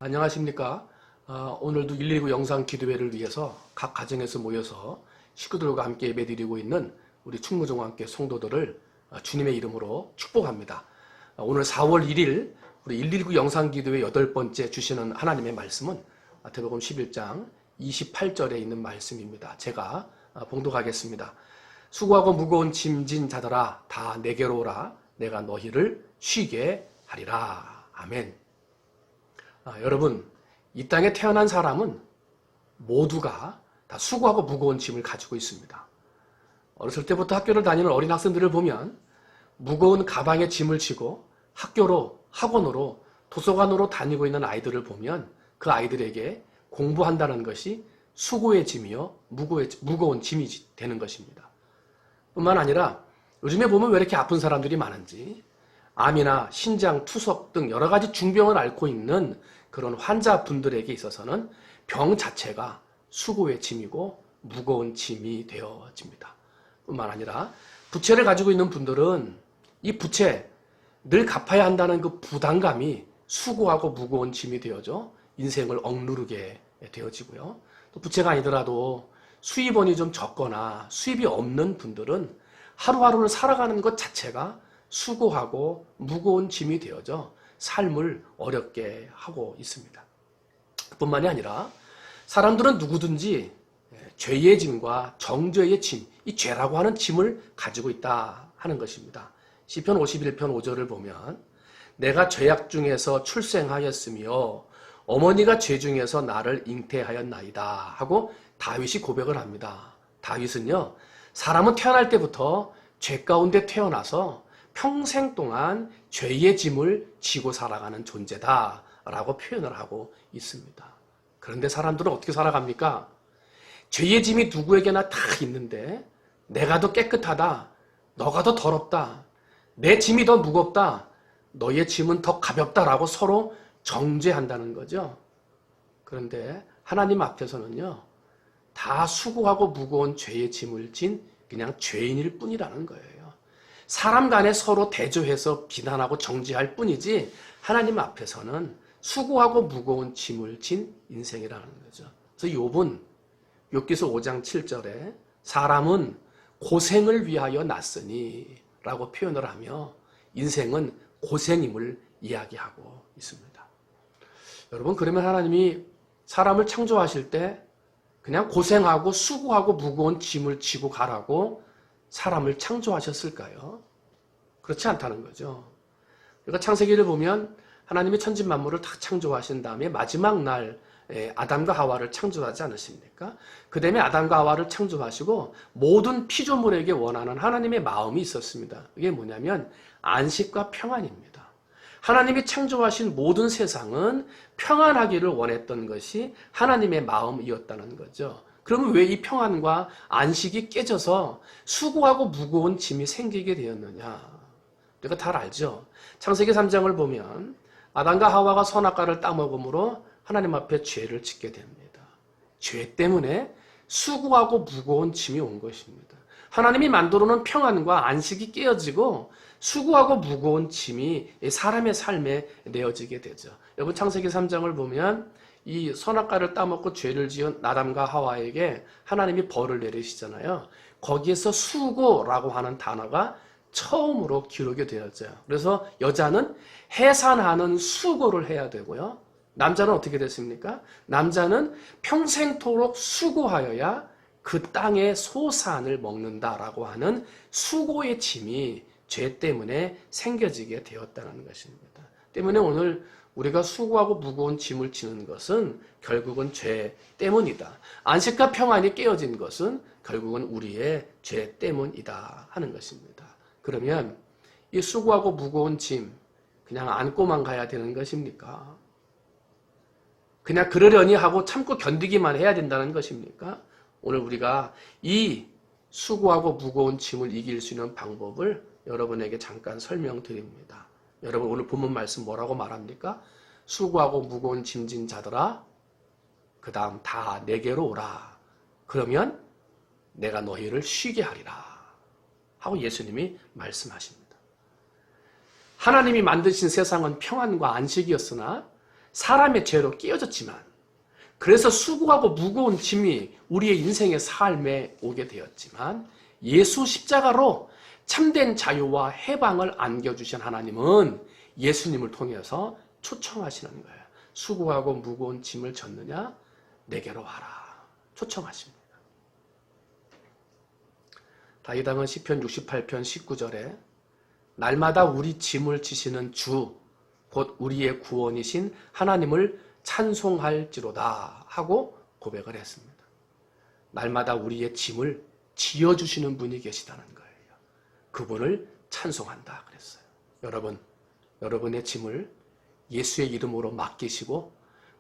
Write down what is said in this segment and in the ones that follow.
안녕하십니까. 오늘도 119 영상 기도회를 위해서 각 가정에서 모여서 식구들과 함께 예배드리고 있는 우리 충무정왕교회 성도들을 주님의 이름으로 축복합니다. 오늘 4월 1일 우리 119 영상 기도회 8번째 주시는 하나님의 말씀은 마태복음 11장 28절에 있는 말씀입니다. 제가 봉독하겠습니다. 수고하고 무거운 짐진 자들아 다 내게로 오라. 내가 너희를 쉬게 하리라. 아멘. 여러분, 이 땅에 태어난 사람은 모두가 다 수고하고 무거운 짐을 가지고 있습니다. 어렸을 때부터 학교를 다니는 어린 학생들을 보면 무거운 가방에 짐을 지고 학교로, 학원으로, 도서관으로 다니고 있는 아이들을 보면 그 아이들에게 공부한다는 것이 수고의 짐이요, 무거운 짐이 되는 것입니다. 뿐만 아니라 요즘에 보면 왜 이렇게 아픈 사람들이 많은지, 암이나 신장, 투석 등 여러 가지 중병을 앓고 있는 그런 환자분들에게 있어서는 병 자체가 수고의 짐이고 무거운 짐이 되어집니다. 뿐만 아니라 부채를 가지고 있는 분들은 이 부채 늘 갚아야 한다는 그 부담감이 수고하고 무거운 짐이 되어져 인생을 억누르게 되어지고요. 또 부채가 아니더라도 수입원이 좀 적거나 수입이 없는 분들은 하루하루를 살아가는 것 자체가 수고하고 무거운 짐이 되어져 삶을 어렵게 하고 있습니다. 뿐만이 아니라 사람들은 누구든지 죄의 짐과 정죄의 짐, 이 죄라고 하는 짐을 가지고 있다 하는 것입니다. 시편 51편 5절을 보면 내가 죄악 중에서 출생하였으며 어머니가 죄 중에서 나를 잉태하였나이다 하고 다윗이 고백을 합니다. 다윗은요, 사람은 태어날 때부터 죄 가운데 태어나서 평생 동안 죄의 짐을 지고 살아가는 존재다라고 표현을 하고 있습니다. 그런데 사람들은 어떻게 살아갑니까? 죄의 짐이 누구에게나 다 있는데 내가 더 깨끗하다, 너가 더 더럽다, 내 짐이 더 무겁다, 너의 짐은 더 가볍다라고 서로 정죄한다는 거죠. 그런데 하나님 앞에서는요, 다 수고하고 무거운 죄의 짐을 진 그냥 죄인일 뿐이라는 거예요. 사람 간에 서로 대조해서 비난하고 정죄할 뿐이지 하나님 앞에서는 수고하고 무거운 짐을 진 인생이라는 거죠. 그래서 욥은 욥기서 5장 7절에 사람은 고생을 위하여 났으니 라고 표현을 하며 인생은 고생임을 이야기하고 있습니다. 여러분, 그러면 하나님이 사람을 창조하실 때 그냥 고생하고 수고하고 무거운 짐을 지고 가라고 사람을 창조하셨을까요? 그렇지 않다는 거죠. 그러니까 창세기를 보면 하나님이 천지 만물을 다 창조하신 다음에 마지막 날 아담과 하와를 창조하지 않으십니까? 그 다음에 아담과 하와를 창조하시고 모든 피조물에게 원하는 하나님의 마음이 있었습니다. 이게 뭐냐면 안식과 평안입니다. 하나님이 창조하신 모든 세상은 평안하기를 원했던 것이 하나님의 마음이었다는 거죠. 그러면 왜 이 평안과 안식이 깨져서 수고하고 무거운 짐이 생기게 되었느냐? 우리가 다 알죠. 창세기 3장을 보면 아담과 하와가 선악과를 따먹음으로 하나님 앞에 죄를 짓게 됩니다. 죄 때문에 수고하고 무거운 짐이 온 것입니다. 하나님이 만들어 놓은 평안과 안식이 깨어지고 수고하고 무거운 짐이 사람의 삶에 내어지게 되죠. 여러분, 창세기 3장을 보면 이 선악과를 따먹고 죄를 지은 아담과 하와에게 하나님이 벌을 내리시잖아요. 거기에서 수고라고 하는 단어가 처음으로 기록이 되었어요. 그래서 여자는 해산하는 수고를 해야 되고요. 남자는 어떻게 됐습니까? 남자는 평생토록 수고하여야 그 땅의 소산을 먹는다라고 하는 수고의 짐이 죄 때문에 생겨지게 되었다는 것입니다. 때문에 오늘 우리가 수고하고 무거운 짐을 지는 것은 결국은 죄 때문이다. 안식과 평안이 깨어진 것은 결국은 우리의 죄 때문이다 하는 것입니다. 그러면 이 수고하고 무거운 짐 그냥 안고만 가야 되는 것입니까? 그냥 그러려니 하고 참고 견디기만 해야 된다는 것입니까? 오늘 우리가 이 수고하고 무거운 짐을 이길 수 있는 방법을 여러분에게 잠깐 설명드립니다. 여러분, 오늘 본문 말씀 뭐라고 말합니까? 수고하고 무거운 짐진 자들아 그 다음 다 내게로 오라. 그러면 내가 너희를 쉬게 하리라 하고 예수님이 말씀하십니다. 하나님이 만드신 세상은 평안과 안식이었으나 사람의 죄로 끼어졌지만 그래서 수고하고 무거운 짐이 우리의 인생의 삶에 오게 되었지만 예수 십자가로 참된 자유와 해방을 안겨주신 하나님은 예수님을 통해서 초청하시는 거예요. 수고하고 무거운 짐을 졌느냐? 내게로 와라. 초청하십니다. 다윗왕은 시편 68편 19절에 날마다 우리 짐을 지시는 주, 곧 우리의 구원이신 하나님을 찬송할지로다 하고 고백을 했습니다. 날마다 우리의 짐을 지어주시는 분이 계시다는 거예요. 그분을 찬송한다 그랬어요. 여러분의 짐을 예수의 이름으로 맡기시고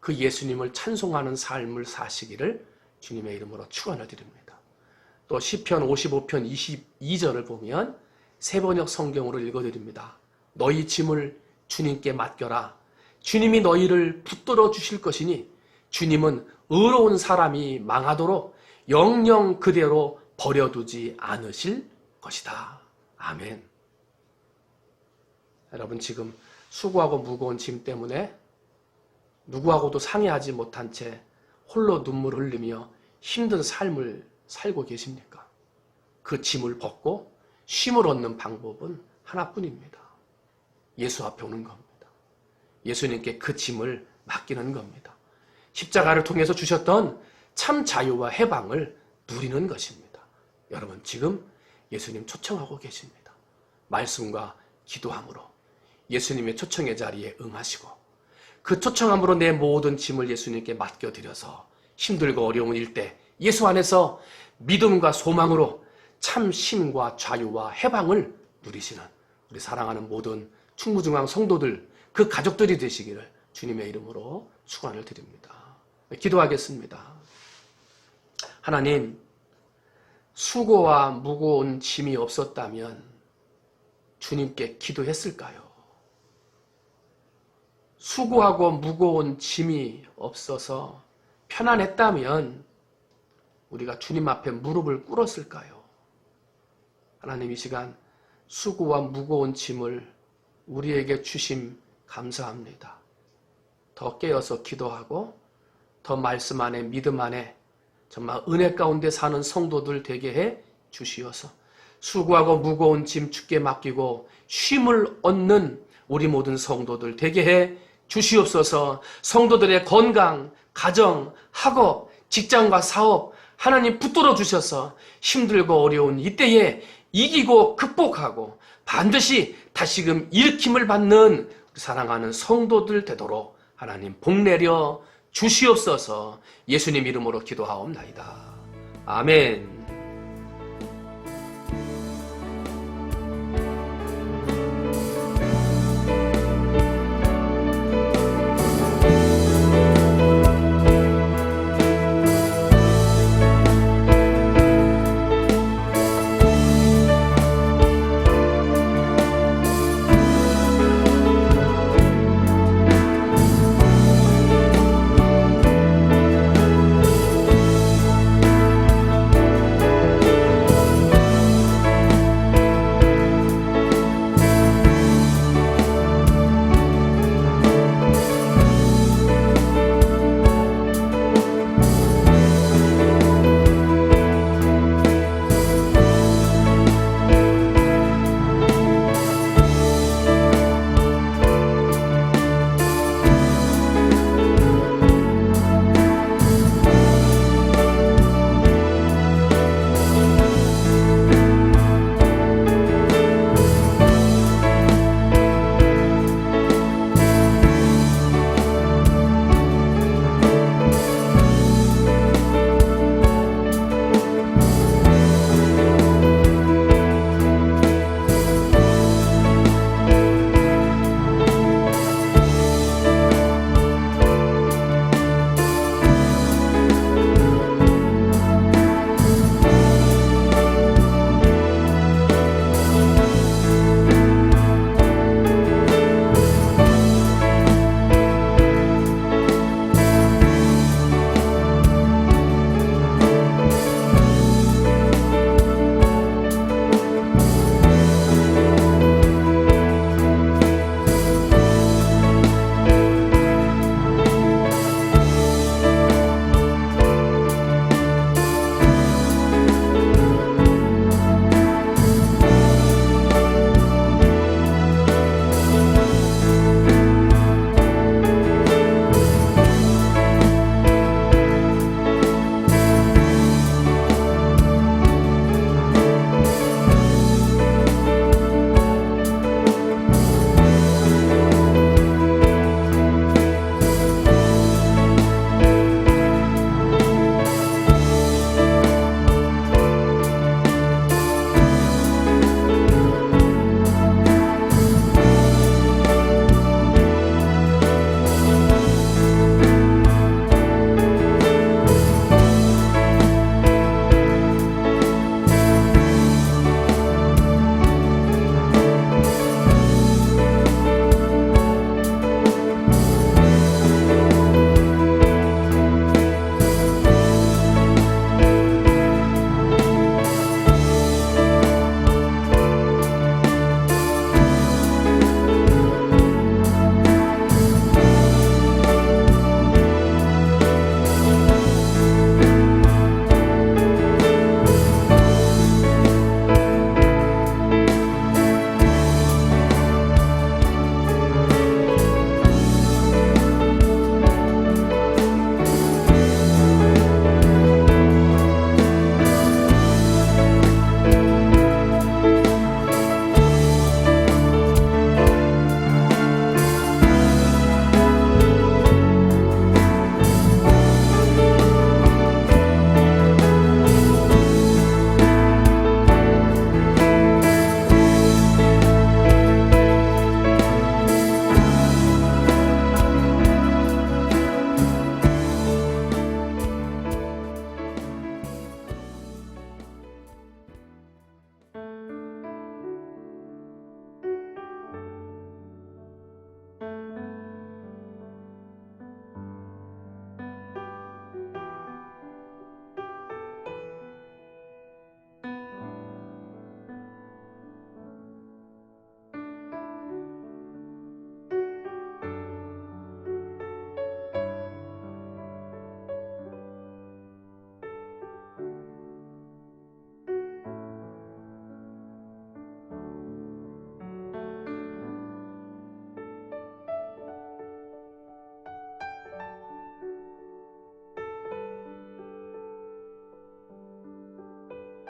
그 예수님을 찬송하는 삶을 사시기를 주님의 이름으로 축원을 드립니다. 또 시편 55편 22절을 보면 세번역 성경으로 읽어드립니다. 너희 짐을 주님께 맡겨라. 주님이 너희를 붙들어 주실 것이니 주님은 의로운 사람이 망하도록 영영 그대로 버려두지 않으실 것이다. 아멘. 여러분 지금 수고하고 무거운 짐 때문에 누구하고도 상의하지 못한 채 홀로 눈물 흘리며 힘든 삶을 살고 계십니까? 그 짐을 벗고 쉼을 얻는 방법은 하나뿐입니다. 예수 앞에 오는 겁니다. 예수님께 그 짐을 맡기는 겁니다. 십자가를 통해서 주셨던 참 자유와 해방을 누리는 것입니다. 여러분 지금 예수님 초청하고 계십니다. 말씀과 기도함으로 예수님의 초청의 자리에 응하시고 그 초청함으로 내 모든 짐을 예수님께 맡겨드려서 힘들고 어려운 일 때 예수 안에서 믿음과 소망으로 참 쉼과 자유와 해방을 누리시는 우리 사랑하는 모든 충무중앙 성도들 그 가족들이 되시기를 주님의 이름으로 축원을 드립니다. 기도하겠습니다. 하나님, 수고와 무거운 짐이 없었다면 주님께 기도했을까요? 수고하고 무거운 짐이 없어서 편안했다면 우리가 주님 앞에 무릎을 꿇었을까요? 하나님, 이 시간 수고와 무거운 짐을 우리에게 주심 감사합니다. 더 깨어서 기도하고 더 말씀 안에 믿음 안에 정말 은혜 가운데 사는 성도들 되게 해 주시어서 수고하고 무거운 짐 주께 맡기고 쉼을 얻는 우리 모든 성도들 되게 해 주시옵소서. 성도들의 건강, 가정, 학업, 직장과 사업 하나님 붙들어 주셔서 힘들고 어려운 이때에 이기고 극복하고 반드시 다시금 일으킴을 받는 사랑하는 성도들 되도록 하나님 복 내려 주시옵소서. 예수님 이름으로 기도하옵나이다. 아멘.